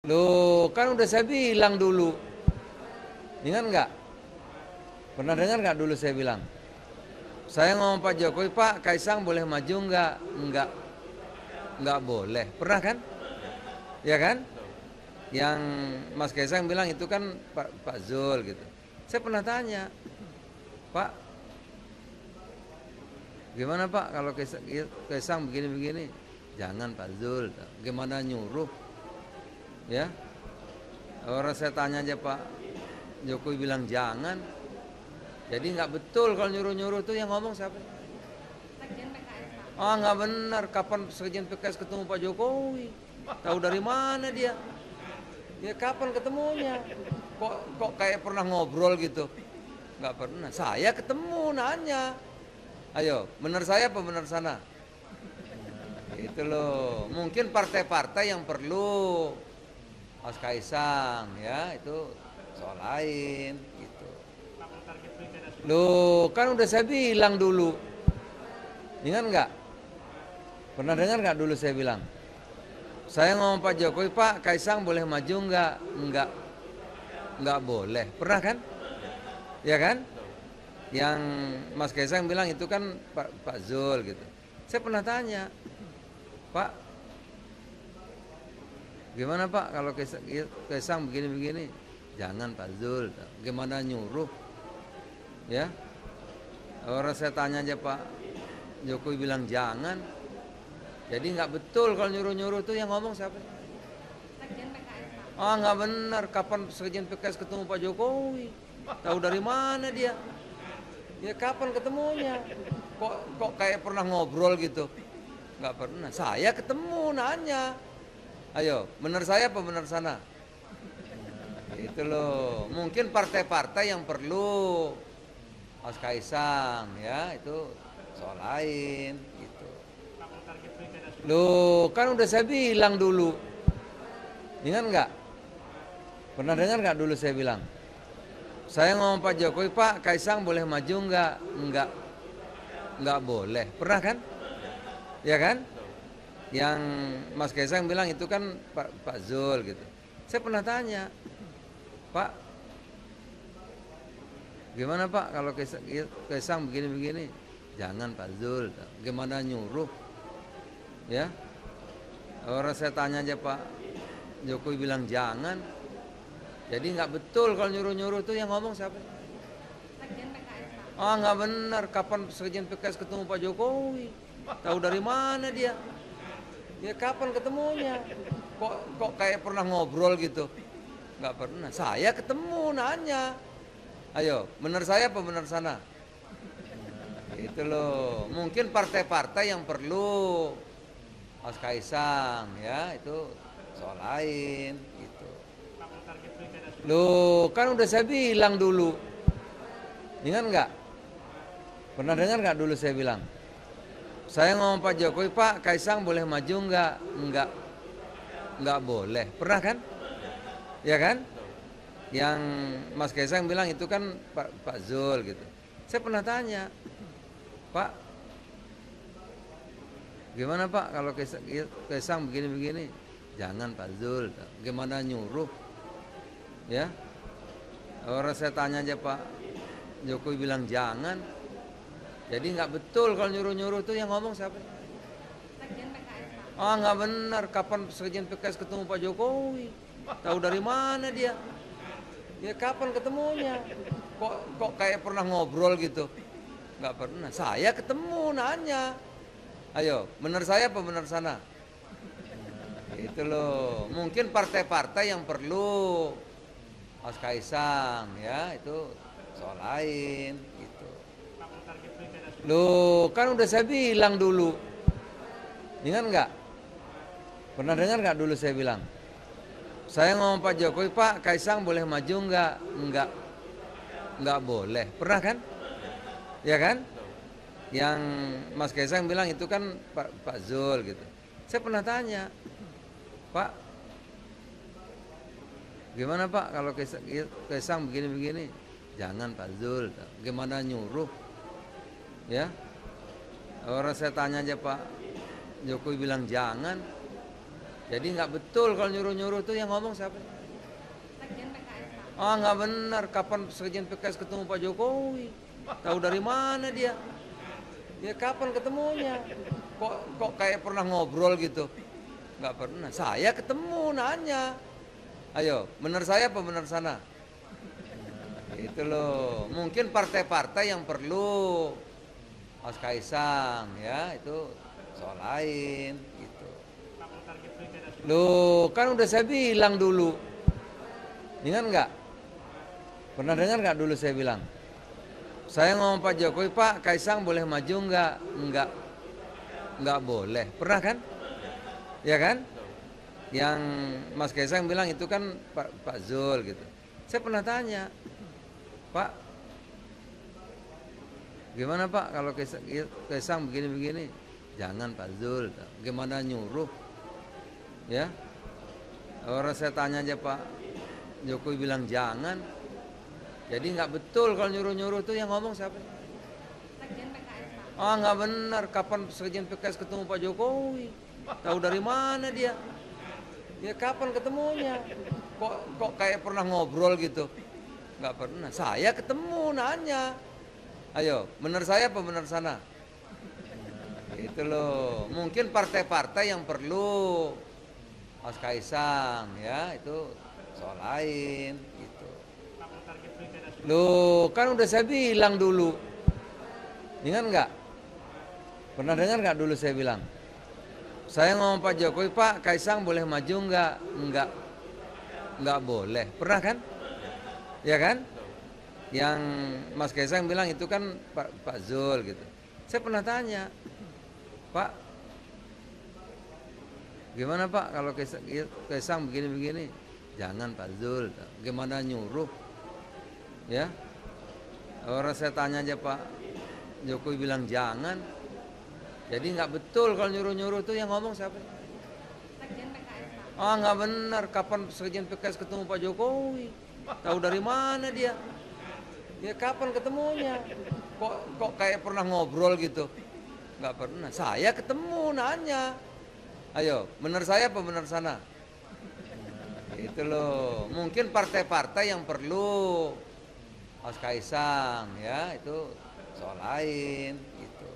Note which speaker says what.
Speaker 1: Loh, kan udah saya bilang dulu. Ingat nggak? Pernah dengar nggak dulu saya bilang? Saya ngomong Pak Jokowi, Pak Kaisang boleh maju nggak? Nggak boleh. Pernah kan? Ya kan? Yang Mas Kaisang bilang itu kan Pak Zul gitu. Saya pernah tanya, Pak, gimana Pak kalau Kaisang begini-begini? Jangan Pak Zul. Gimana nyuruh? Ya, orang saya tanya aja Pak Jokowi bilang jangan. Jadi nggak betul kalau nyuruh-nyuruh tuh yang ngomong siapa?
Speaker 2: Sekjen PKS, Pak.
Speaker 1: Ah nggak benar. Kapan sekjen PKS ketemu Pak Jokowi? Tahu dari mana dia? Ya kapan ketemunya? Kok kayak pernah ngobrol gitu? Nggak pernah. Saya ketemu nanya. Ayo, benar saya apa benar sana? Itu loh. Mungkin partai-partai yang perlu Mas Kaisang ya itu soal lain gitu. Loh, kan udah saya bilang dulu. Ingat nggak? Pernah dengar nggak dulu saya bilang? Saya ngomong Pak Jokowi, Pak Kaisang boleh maju nggak? Nggak boleh. Pernah kan? Ya kan? Yang Mas Kaisang bilang itu kan Pak Zul gitu. Saya pernah tanya, Pak, gimana Pak kalau Kaisang begini-begini? Jangan Pak Zul. Gimana nyuruh? Ya, orang saya tanya aja Pak Jokowi bilang jangan. Jadi nggak betul kalau nyuruh-nyuruh tuh yang ngomong siapa?
Speaker 2: Sekjen PKS, Pak.
Speaker 1: Ah nggak benar. Kapan sekjen PKS ketemu Pak Jokowi? Tahu dari mana dia? Ya kapan ketemunya? Kok kayak pernah ngobrol gitu? Nggak pernah. Saya ketemu nanya. Ayo, benar saya apa benar sana? Itu loh. Mungkin partai-partai yang perlu Mas Kaisang ya itu soal lain gitu. Loh, kan udah saya bilang dulu. Ingat nggak? Pernah dengar nggak dulu saya bilang? Saya ngomong Pak Jokowi, Pak Kaisang boleh maju nggak? Nggak boleh. Pernah kan? Ya kan? Yang Mas Kaisang bilang itu kan Pak Zul gitu. Saya pernah tanya, Pak, gimana Pak kalau Kaisang begini-begini? Jangan Pak Zul. Gimana nyuruh? Ya, orang saya tanya aja Pak Jokowi bilang jangan. Jadi nggak betul kalau nyuruh-nyuruh tuh yang ngomong siapa?
Speaker 2: Sekjen PKS, Pak.
Speaker 1: Ah nggak benar. Kapan sekjen PKS ketemu Pak Jokowi? Tahu dari mana dia? Ya kapan ketemunya? Kok kayak pernah ngobrol gitu? Nggak pernah. Saya ketemu nanya. Ayo, benar saya apa benar sana? Itu loh. Mungkin partai-partai yang perlu Mas Kaisang ya itu soal lain gitu. Loh, kan udah saya bilang dulu. Ingat nggak? Pernah dengar nggak dulu saya bilang? Saya ngomong Pak Jokowi, Pak Kaisang boleh maju nggak? Nggak boleh. Pernah kan? Ya kan? Yang Mas Kaisang bilang itu kan Pak Zul gitu. Saya pernah tanya, Pak, gimana Pak kalau Kaisang begini-begini? Jangan Pak Zul. Gimana nyuruh? Ya, orang saya tanya aja Pak Jokowi bilang jangan. Jadi nggak betul kalau nyuruh-nyuruh tuh yang ngomong siapa?
Speaker 2: Sekjen PKS, Pak.
Speaker 1: Ah nggak benar. Kapan sekjen PKS ketemu Pak Jokowi? Tahu dari mana dia? Ya kapan ketemunya? Kok kayak pernah ngobrol gitu? Nggak pernah. Saya ketemu nanya. Ayo, benar saya apa benar sana? Itu loh. Mungkin partai-partai yang perlu Mas Kaisang ya itu soal lain gitu. Loh, kan udah saya bilang dulu. Ingat nggak? Pernah dengar nggak dulu saya bilang? Saya ngomong Pak Jokowi, Pak Kaisang boleh maju nggak boleh. Pernah kan? Ya kan? Yang Mas Kaisang bilang itu kan Pak Zul gitu. Saya pernah tanya, Pak, gimana Pak kalau Kaisang begini-begini? Jangan Pak Zul. Gimana nyuruh? Ya, orang saya tanya aja Pak Jokowi bilang jangan. Jadi nggak betul kalau nyuruh-nyuruh tuh yang ngomong siapa?
Speaker 2: Sekjen PKS, Pak.
Speaker 1: Ah, nggak benar. Kapan sekjen PKS ketemu Pak Jokowi? Tahu dari mana dia? Ya kapan ketemunya? Kok kayak pernah ngobrol gitu? Nggak pernah. Saya ketemu nanya. Ayo, benar saya apa benar sana? Itu loh. Mungkin partai-partai yang perlu Mas Kaisang ya, itu soal lain gitu. Loh, kan udah saya bilang dulu. Ingat nggak? Pernah dengar nggak dulu saya bilang? Saya ngomong Pak Jokowi, Pak Kaisang boleh maju nggak? Nggak boleh. Pernah kan? Ya kan? Yang Mas Kaisang bilang itu kan Pak Zul gitu. Saya pernah tanya, Pak, gimana Pak kalau Kaisang begini-begini? Jangan Pak Zul. Gimana nyuruh? Ya, orang saya tanya aja Pak Jokowi bilang jangan. Jadi nggak betul kalau nyuruh-nyuruh tuh yang ngomong siapa?
Speaker 2: Sekjen PKS, Pak.
Speaker 1: Ah, nggak benar. Kapan sekjen PKS ketemu Pak Jokowi? Tahu dari mana dia? Ya kapan ketemunya? Kok kayak pernah ngobrol gitu? Nggak pernah. Saya ketemu nanya. Ayo, benar saya apa benar sana? Itu loh. Mungkin partai-partai yang perlu Mas Kaisang ya, itu soal lain gitu. Loh, kan udah saya bilang dulu. Ingat nggak? Pernah dengar nggak dulu saya bilang? Saya ngomong Pak Jokowi, Pak Kaisang boleh maju nggak? Nggak boleh. Pernah kan? Ya kan? Yang Mas Kaisang bilang itu kan Pak Zul gitu. Saya pernah tanya, Pak, gimana Pak kalau Kaisang begini-begini? Jangan Pak Zul. Gimana nyuruh? Ya, orang saya tanya aja Pak Jokowi bilang jangan. Jadi nggak betul kalau nyuruh-nyuruh tuh yang ngomong siapa?
Speaker 2: Sekjen PKS, Pak.
Speaker 1: Ah, nggak benar. Kapan sekjen PKS ketemu Pak Jokowi? Tahu dari mana dia? Ya kapan ketemunya? Kok kayak pernah ngobrol gitu? Nggak pernah. Saya ketemu nanya. Ayo, benar saya apa benar sana? Itu loh. Mungkin partai-partai yang perlu Mas Kaisang ya, itu soal lain gitu.